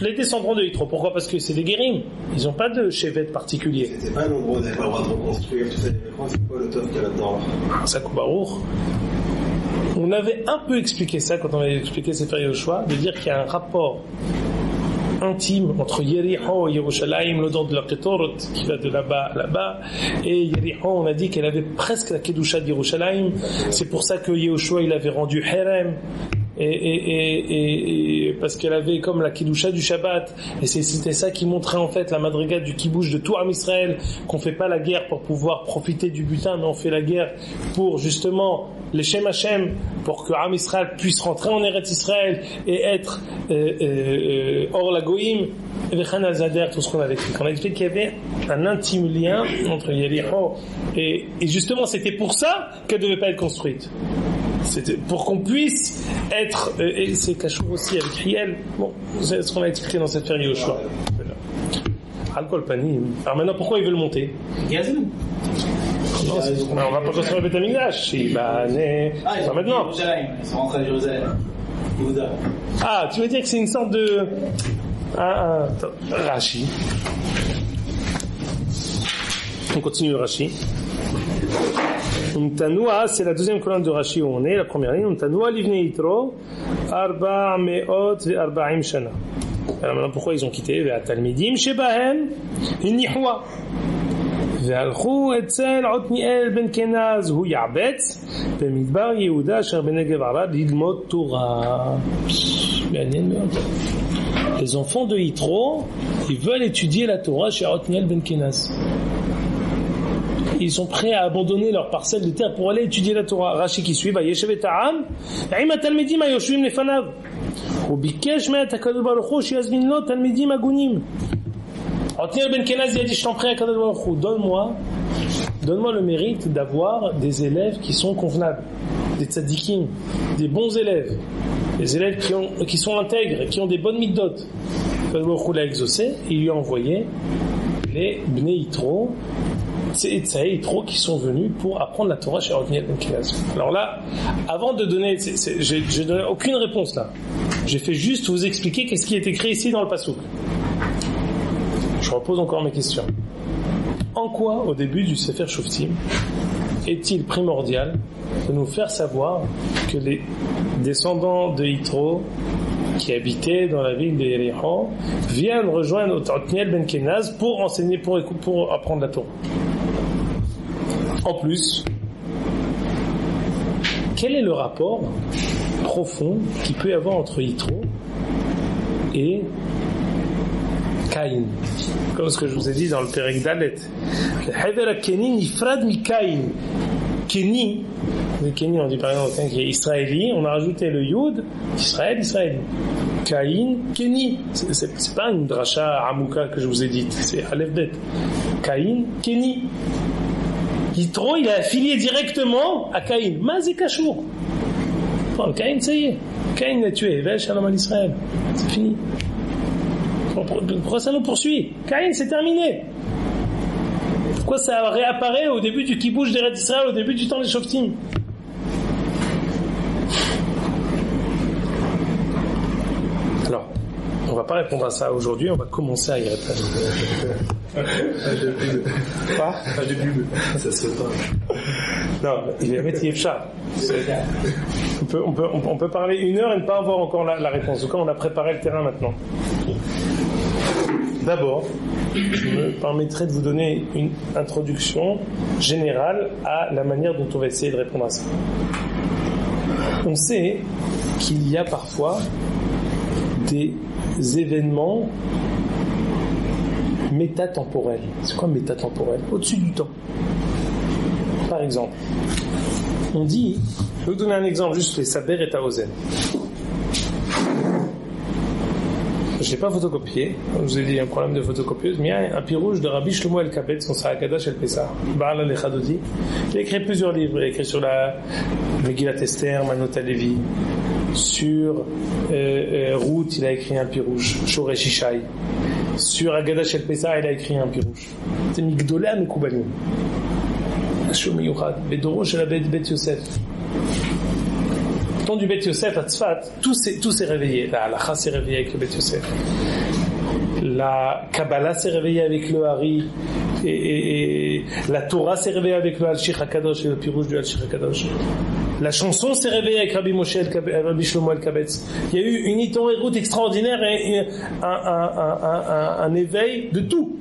Les descendants de Yitro. Pourquoi? Parce que c'est des guérims. Ils n'ont pas de chevet particulier. C'était pas l'endroit où on n'avait pas le droit de reconstruire tout ça. C'est quoi le top qu'il y a là-dedans? Sakoubarour. On avait un peu expliqué ça quand on avait expliqué Sefer Yehoshua, de dire qu'il y a un rapport intime entre Yericho et Yerushalayim, le don de la Ketorot qui va de là-bas à là-bas, et Yericho, on a dit qu'elle avait presque la Kedusha de Yerushalayim. C'est pour ça que Yehoshua il avait rendu Herem. Et parce qu'elle avait comme la Kedusha du Shabbat, et c'était ça qui montrait en fait la madriga du kibouch de tout Am Israël, qu'on fait pas la guerre pour pouvoir profiter du butin, mais on fait la guerre pour justement les Shem Hashem, pour que Am Israël puisse rentrer en Eretz Israël et être hors la Goïm, et Vechan al-Zader, tout ce qu'on avait expliqué. On a expliqué qu'il y avait un intime lien entre Yericho et justement c'était pour ça qu'elle devait pas être construite. C'était pour qu'on puisse être, et c'est Kachour aussi avec Riel, bon, c'est ce qu'on a expliqué dans cette période au choix. Alcool Panim. Alors maintenant, pourquoi ils veulent monter? Gazou. Non, on va pas construire le Beth Amikdash. Pas maintenant. Ils sont rentrés à Jérusalem. Ah, tu veux dire que c'est une sorte de... Rashi. On continue le Rashi. Umtanua, c'est la deuxième colonne de Rashi où on est, la première ligne. Umtanua livne Yitro, arba meot ve arba'im shana. Alors maintenant, pourquoi ils ont quitté? Ve'atalmidim shebahem hinihwa. Ve'alchou etzel Otniel ben Kenaz hu ya'betz bemidbar Yehuda asher benegev Arad lilmod Torah. Les enfants de Yitro, ils veulent étudier la Torah chez Otniel ben Kenaz. Ils sont prêts à abandonner leur parcelle de terre pour aller étudier la Torah. Rashi qui suit, Yeshev et Ta'am, Ya'im ha-talmidim ha-yoshvim lefanav. Ubikesh me'at HaKadosh Baruch Hu sheyazmin lo talmidim agunim. Otniel ben Kenaz, il a dit, je t'en prie à HaKadosh Baruch Hu, donne-moi le mérite d'avoir des élèves qui sont convenables, des tzadikim, des bons élèves, des élèves qui sont intègres, qui ont des bonnes middot. HaKadosh Baruch Hu l'a exaucé, il lui a envoyé les Bnei Yitro, c'est Yitro qui sont venus pour apprendre la Torah chez Otniel ben Kenaz. Alors là, avant de donner, j'ai donné aucune réponse là. J'ai fait juste vous expliquer qu'est-ce qui est écrit ici dans le Passouk. Je repose encore mes questions. En quoi, au début du Sefer Shoftim, est-il primordial de nous faire savoir que les descendants de Yitro qui habitaient dans la ville de Yericho viennent rejoindre Otniel ben Kenaz pour enseigner, pour apprendre la Torah? En plus, quel est le rapport profond qu'il peut y avoir entre Yitro et Caïn? Comme ce que je vous ai dit dans le Perek Dalet. Hever Kenin ifrad mi Caïn. Kenny, on dit par exemple quelqu'un qui est israéli, on a rajouté le Yud, Israël. Caïn, Kenny. C'est pas une dracha Amouka que je vous ai dite, c'est Aleph Bet. Caïn, Kenny. Yitro, il est affilié directement à Caïn. Mazé Kachour. Bon, Caïn, ça y est. Caïn l'a tué. Vel Shalom al Israël. C'est fini. Pourquoi ça nous poursuit? Caïn, c'est terminé. Pourquoi ça réapparaît au début du kibouch d'Eretz Israël, au début du temps des Shoftim? Alors, on va pas répondre à ça aujourd'hui, on va commencer à y répondre. Pas de pub. Ça se fait pas. Non, il va mettre Yefcha. On peut parler 1 heure et ne pas avoir encore la réponse. En tout cas, on a préparé le terrain maintenant. D'abord, je me permettrai de vous donner une introduction générale à la manière dont on va essayer de répondre à ça. On sait qu'il y a parfois des événements métatemporels. C'est quoi métatemporel? Au-dessus du temps. Par exemple, on dit, je vais vous donner un exemple, juste les Saber et Taozen. Je n'ai pas photocopié, je vous ai dit un problème de photocopieuse, mais il y a un pirouge de Rabbi Shlomo El-Kabetz, son Sarakadash El-Pessah, Baal al-Echadodi. Il a écrit plusieurs livres, il a écrit sur la Megillat Esther, Manot Alevi, sur Ruth, il a écrit un pirouge, Shoresh Ishai. Sur Agadash El-Pessah, il a écrit un pirouge. C'est Migdolé Amekoubalim. Shom Miyuchad, Bedoro Shel Bet Yosef. Temps du Bet Yosef à Tzfat, tout s'est réveillé. La Halacha s'est réveillée avec le Bet Yosef. La Kabbalah s'est réveillée avec le Hari. Et la Torah s'est réveillée avec le Al-Shich HaKadosh et le pirouge du Al-Shich HaKadosh. La chanson s'est réveillée avec Rabbi Shlomo El-Kabetz. Il y a eu une itorérut extraordinaire et un éveil de tout.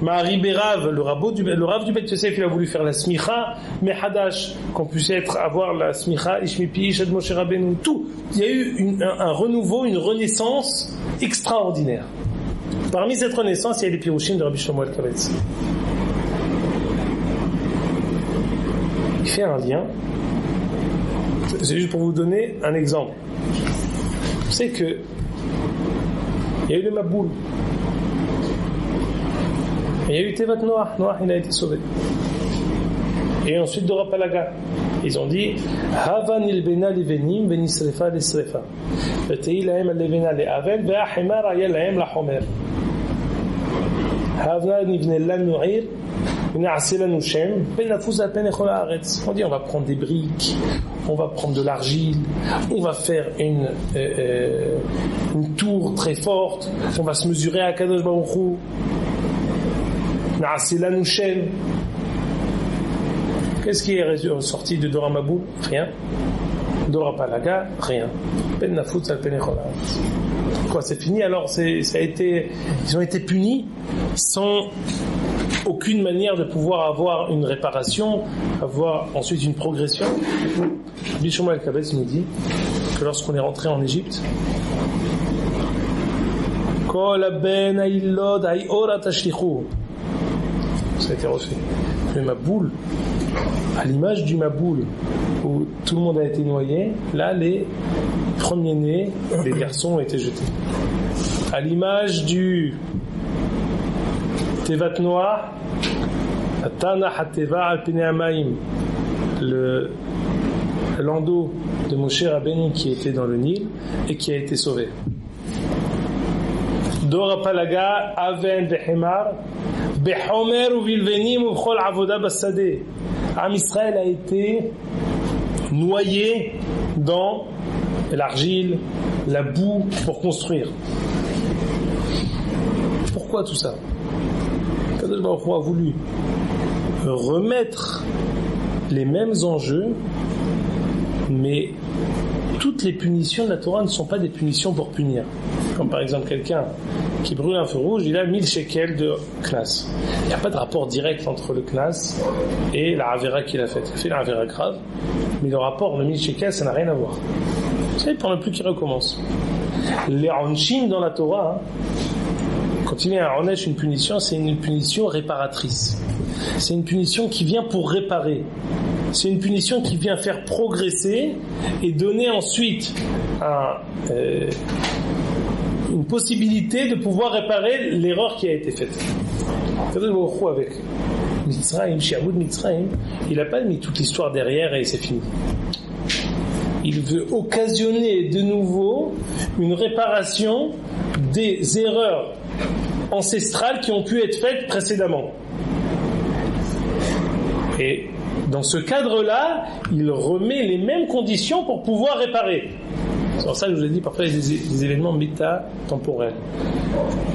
Mahari Berav, le Rav du Bet Yosef, il a voulu faire la smicha, Mehadash, qu'on puisse avoir la smicha, Ishmipi, Ishad Moshe Rabbeinu, tout. Il y a eu un renouveau, une renaissance extraordinaire. Parmi cette renaissance, il y a les pirouchim de Rabbi Shlomo El-Kabetz. Il fait un lien. C'est juste pour vous donner un exemple. C'est que il y a eu le Maboul. Il y a eu Tevat Noach, il a été sauvé. Et ensuite Dora Palaga. Ils ont dit Hava nilbena livenim venisrefa lesrefa. Vetei lahem alevena leavel ve'ahemar aya lahem lahomer. Hava nivnella nu'ir ve'na'asela nushem benafuz alpen echol haaretz. On dit on va prendre des briques, on va prendre de l'argile, on va faire une tour très forte, on va se mesurer à Kadosh Baruch Hu. Qu'est-ce qui est ressorti de Dora Maboul? Rien. Dora Palaga? Rien. Quoi, c'est fini? Alors ils ont été punis sans aucune manière de pouvoir avoir une réparation, avoir ensuite une progression. Rabbi Shlomo El-Kabetz nous dit que lorsqu'on est rentré en Égypte, ça a été refait. Le Maboul, à l'image du Maboul, où tout le monde a été noyé, là, les premiers-nés, les garçons ont été jetés. À l'image du Tevat Noah, Tana Hateva Alpene Amaim, le landau de Moshe Rabbeinu qui était dans le Nil et qui a été sauvé. Dora Palaga, Aven Behemar, Behomer ou Vilvenim ou Bchol Avoda Bassadeh. Am Israël a été noyé dans l'argile, la boue pour construire. Pourquoi tout ça? Kadosh Baruch Hu a voulu remettre les mêmes enjeux, mais toutes les punitions de la Torah ne sont pas des punitions pour punir. Comme par exemple quelqu'un qui brûle un feu rouge, il a 1000 shekels de knas. Il n'y a pas de rapport direct entre le knas et la avera qu'il a faite. Il a fait la avera grave, mais le rapport de 1000 shekels, ça n'a rien à voir. Vous savez, pour ne plus qu'il recommence. Les onshim dans la Torah, quand il y a un onesh, une punition, c'est une punition réparatrice. C'est une punition qui vient pour réparer. C'est une punition qui vient faire progresser et donner ensuite une possibilité de pouvoir réparer l'erreur qui a été faite. Avec Mitzrayim, Shi'abud Mitzrayim, il n'a pas mis toute l'histoire derrière et c'est fini. Il veut occasionner de nouveau une réparation des erreurs ancestrales qui ont pu être faites précédemment. Et dans ce cadre-là, il remet les mêmes conditions pour pouvoir réparer. C'est pour ça que je vous ai dit, parfois il y a des événements méta-temporels.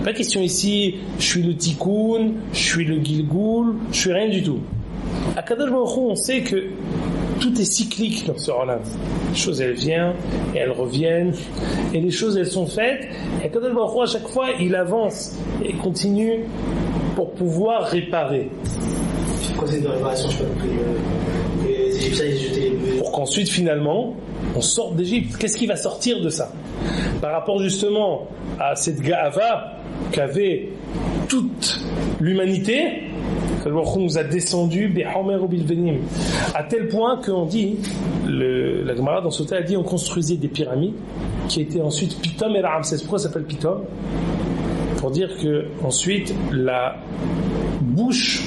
Pas question ici, je suis le tikkun, je suis le gilgoul, je suis rien du tout. À Kadosh Baruch Hu, on sait que tout est cyclique dans ce Olam. Les choses elles viennent et elles reviennent, et les choses elles sont faites, et quand à chaque fois il avance et continue pour pouvoir réparer. Procès de réparation, je sais pas, que les Égyptiens ils jetaient les bébés. Pour qu'ensuite finalement on sorte d'Égypte. Qu'est-ce qui va sortir de ça? Par rapport justement à cette Ga'ava qu'avait toute l'humanité, Allah nous a descendu à tel point qu'on dit, la Gemara dans Sota a dit, on construisait des pyramides qui étaient ensuite Pitom et Ramsès. Pourquoi ça s'appelle Pitom? Pour dire que ensuite la bouche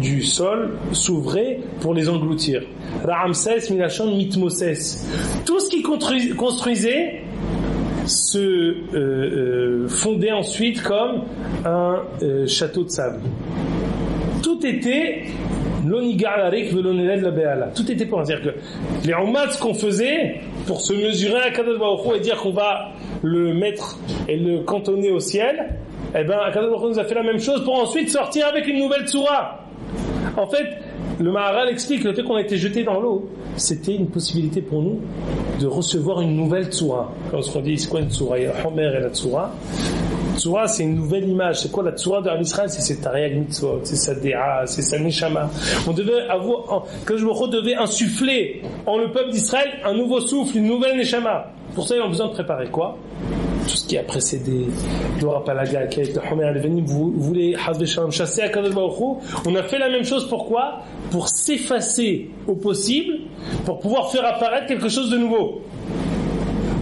du sol s'ouvrait pour les engloutir. Ramsès milachon mitmoses. Tout ce qui construisait se fondait ensuite comme un château de sable. Tout était l'onigarik veloneled la beala. Tout était pour dire que les umats qu'on faisait pour se mesurer à Kadosh Baruch Hu et dire qu'on va le mettre et le cantonner au ciel, eh ben Kadosh Baruch Hu nous a fait la même chose pour ensuite sortir avec une nouvelle tsoura. En fait, le Maharal explique le fait qu'on a été jeté dans l'eau, c'était une possibilité pour nous de recevoir une nouvelle tsoura. Quand on se dit c'est quoi une tsoura? Il y a la Homer et la tsoura. Tsoura, c'est une nouvelle image. C'est quoi la tsoura d'Am Israël? C'est ses Tariag Mitzvot, c'est sa Déa, c'est sa Neshama. On devait avoir, que je devais insuffler en le peuple d'Israël un nouveau souffle, une nouvelle Neshama. Pour ça, ils ont besoin de préparer quoi? Tout ce qui a précédé, Dora Palaga, qui a été Homer al-Veni, vous voulez chasser à Kadosh Baruch Hu. On a fait la même chose, pourquoi? Pour s'effacer au possible, pour pouvoir faire apparaître quelque chose de nouveau.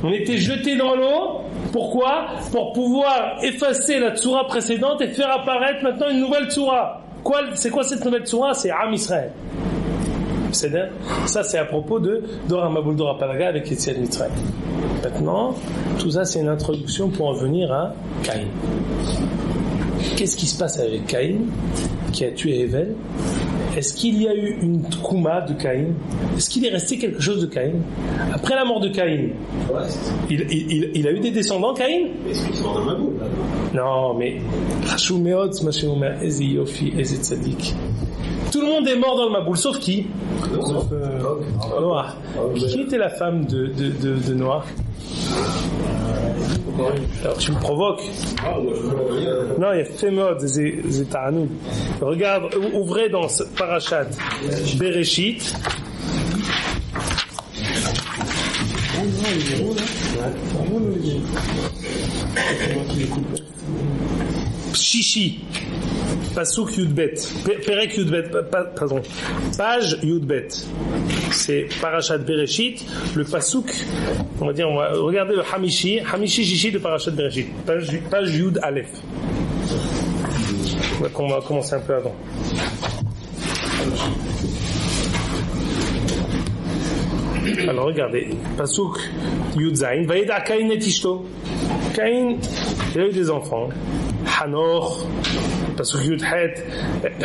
On était jetés dans l'eau, pourquoi? Pour pouvoir effacer la tsoura précédente et faire apparaître maintenant une nouvelle tsoura. C'est quoi cette nouvelle tsoura? C'est Am Israël. Ça c'est à propos de Dora Maboul Dora Palaga avec Yetziat Mitzrayim. Maintenant, tout ça c'est une introduction pour en venir à Caïn. Qu'est-ce qui se passe avec Caïn qui a tué Hevel? Est-ce qu'il y a eu une tkouma de Caïn? Est-ce qu'il est resté quelque chose de Caïn? Après la mort de Caïn, il a eu des descendants, Caïn? Est-ce qu'il se mort dans ma boule? Non, mais tout le monde est mort dans le Maboul, sauf qui? Noah. Qui était la femme de Noah? Alors tu me provoques. Non, il y a Femod, Zétaranou. Regarde, ouvrez dans ce parachat Bereshit. Shishi. Pasuk Yudbet. Perek Yudbet. Pardon. Page Yudbet. C'est Parashat Bereshit. Le Pasuk, on va regarder le Hamishi. Hamishi Shishi de Parashat Bereshit. Page Yud Aleph. On va commencer un peu avant. Alors regardez. Pasuk Yud Zain. Vayeda Caïn et Ishto. Caïn, il a eu des enfants. Hanoch. Pasuk Yud Het,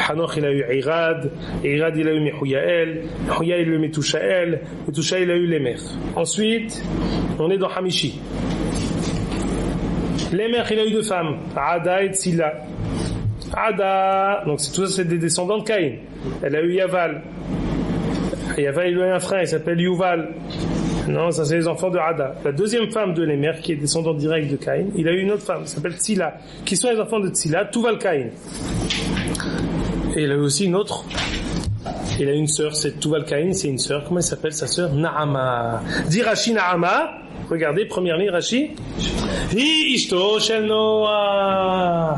Hanoch il a eu Irad il a eu Mehuyael, Mehuyael il a eu Metushael, Metushael il a eu Lemer. Ensuite, on est dans Hamishi. Lemer il a eu deux femmes, Ada et Tzila. Ada, donc tout ça c'est des descendants de Caïn. Elle a eu Yaval. Yaval il a eu un frère, il s'appelle Yuval. Non, ça c'est les enfants de Ada. La deuxième femme de Lémer, qui est descendant direct de Caïn, il a eu une autre femme, qui s'appelle Tzila, qui sont les enfants de Tzila, Tuval Caïn. Et il a eu aussi une autre, il a une sœur, c'est Tuval Caïn, c'est une sœur, comment elle s'appelle sa sœur? Naama. Dit Rashi Naama, regardez, première ligne Rashi. Hi ishto shel Noah.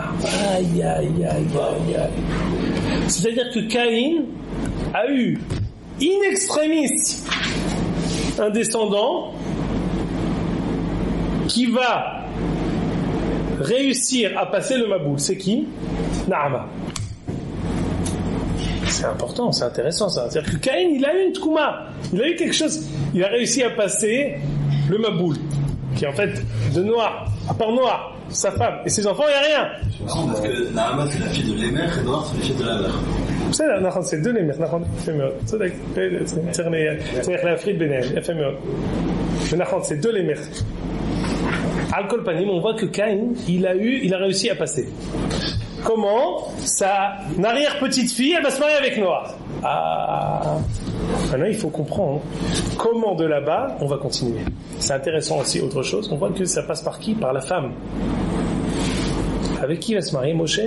Aïe, aïe, aïe, aïe, aïe. C'est-à-dire que Caïn a eu, in extremis, un descendant qui va réussir à passer le Maboul. C'est qui? Naama. C'est important, c'est intéressant ça. C'est-à-dire que Caïn, il a eu une tkouma. Il a eu quelque chose. Il a réussi à passer le Maboul. Qui est en fait de Noah. À part Noah, sa femme et ses enfants, il n'y a rien. Parce que Naama, c'est la fille de Lémer et Noah, c'est la fille de la mère. c'est deux lémers, c'est להפריד ביניהם, יפה מאוד. ונכון, c'est deux lémers. Al kol panim, on voit que Caïn, il a réussi à passer. Comment? Sa arrière petite fille, elle va se marier avec Noah. Maintenant, il faut comprendre comment de là-bas, on va continuer. C'est intéressant aussi, autre chose. On voit que ça passe par qui? Par la femme. Avec qui va se marier Moshe?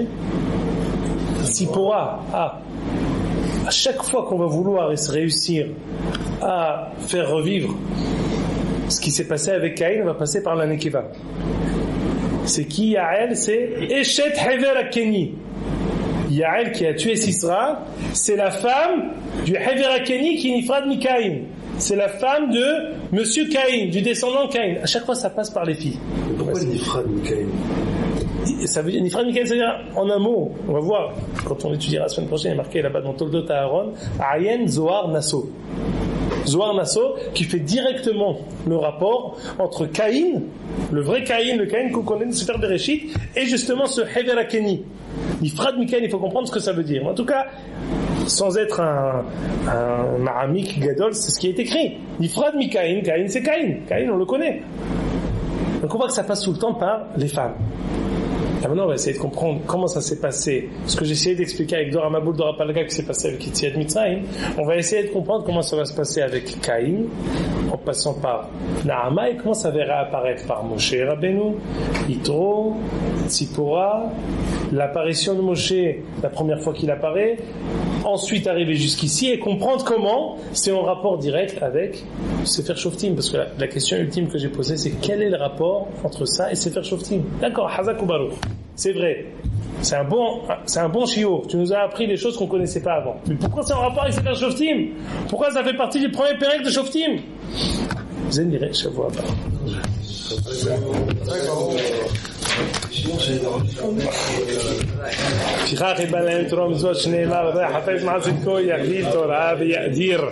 Sipora. À chaque fois qu'on va vouloir réussir à faire revivre ce qui s'est passé avec Caïn, on va passer par la Nekeva. C'est qui Yael? C'est Eshet Hever Akeni. Yael qui a tué Sisra, c'est la femme du Hever Akeni qui est Nifrad Mikaïn. C'est la femme de Monsieur Caïn, du descendant Caïn. À chaque fois, ça passe par les filles. Pourquoi Nifrad Mikaïn? Ça veut dire, Nifrad Mikaïn, c'est-à-dire, en un mot, on va voir, quand on étudiera la semaine prochaine, il est marqué là-bas dans Toldot Aaron, Ayen Zohar Nasso. Zohar Nasso, qui fait directement le rapport entre Caïn, le vrai Caïn, le Caïn qu'on connaît de Sefer Bereshit, et justement ce Hever Akeni. Nifrad Mikaïn, il faut comprendre ce que ça veut dire. En tout cas, sans être un Mahamik Gadol, c'est ce qui est écrit. Nifrad Mikaïn, Caïn c'est Caïn. Caïn, on le connaît. Donc on voit que ça passe tout le temps par les femmes. Et maintenant, on va essayer de comprendre comment ça s'est passé. Ce que j'ai essayé d'expliquer avec Dora Maboul, Dora Palga, qui s'est passé avec Yetziat Mitzrayim. On va essayer de comprendre comment ça va se passer avec Caïn, en passant par Naama, et comment ça va réapparaître par Moshe Rabbeinu, Yitro, Tzipora, l'apparition de Moshe, la première fois qu'il apparaît, ensuite arriver jusqu'ici, et comprendre comment c'est en rapport direct avec Sefer Shoftim. Parce que la question ultime que j'ai posée, c'est quel est le rapport entre ça et Sefer Shoftim? D'accord, Hazak ou Baruch. C'est vrai. C'est un bon shiur. Tu nous as appris des choses qu'on connaissait pas avant. Mais pourquoi c'est en rapport avec Sefer Shoftim? Pourquoi ça fait partie du premier pérec de Shoftim? Vous allez me dire, je vois pas. לפיכך יבא להם תרום זאת שנאמר וחפש מעשתו יגדיל תורה ויאדיר.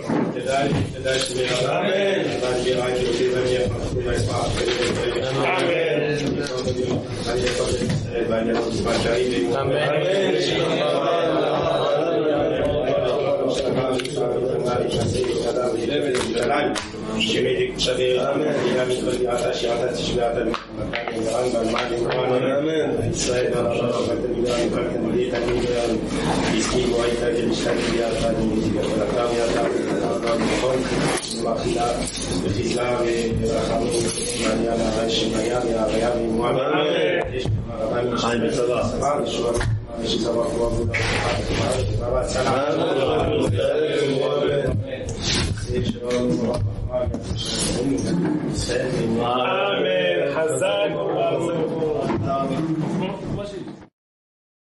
Amen. Hazak.